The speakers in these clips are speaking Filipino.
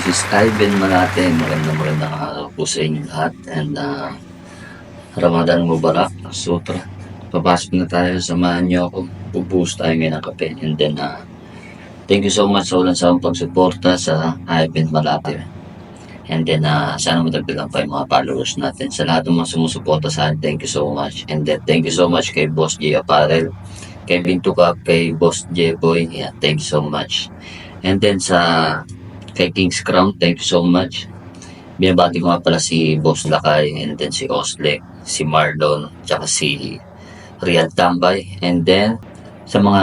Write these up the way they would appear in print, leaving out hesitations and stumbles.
this is Ivan Malate. Magandang araw po sa inyo lahat. And Ramadan Mubarak. So tara, papasok na tayo. Samahan niyo ako. Bubuhos tayo ngayon ng kape. And then, thank you so much sa walang sawang pagsuporta sa Ivan Malate. And then, sana madagdagan pa yung mga followers natin. Sa lahat ng mga sumusuporta sa akin, thank you so much. And then, thank you so much kay Boss J Apparel, kay Bintu Cup, kay Boss J Boy. Yeah, thank you so much. And then kay King's Crown, thank you so much. Binabati ko nga pala si Boss Lakay, and then si Oslek, si Marlon, tsaka si Riyad Tambay. And then sa mga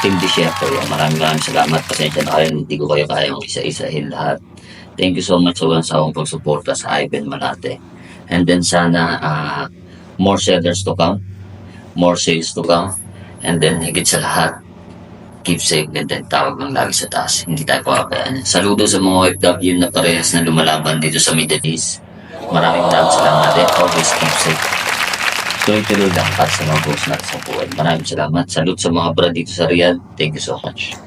Team Desierto, maraming salamat. Pasensya na kayo, hindi ko kayo kayang isa-isahin lahat. Thank you so much sa walang sawang pagsuporta sa Ivan Malate. And then sana more sellers to come, more sales to come, and then higit sa lahat, keep safe, and then tawag lang lagi sa taas. Hindi tayo papabayaan. Saludo sa mga OFW na parehas na lumalaban dito sa Middle East. Maraming salamat din. Always keep safe. Tuloy-tuloy lang para sa mga goals natin sa buhay. Maraming salamat. Salute sa mga brad dito sa Riyadh. Thank you so much.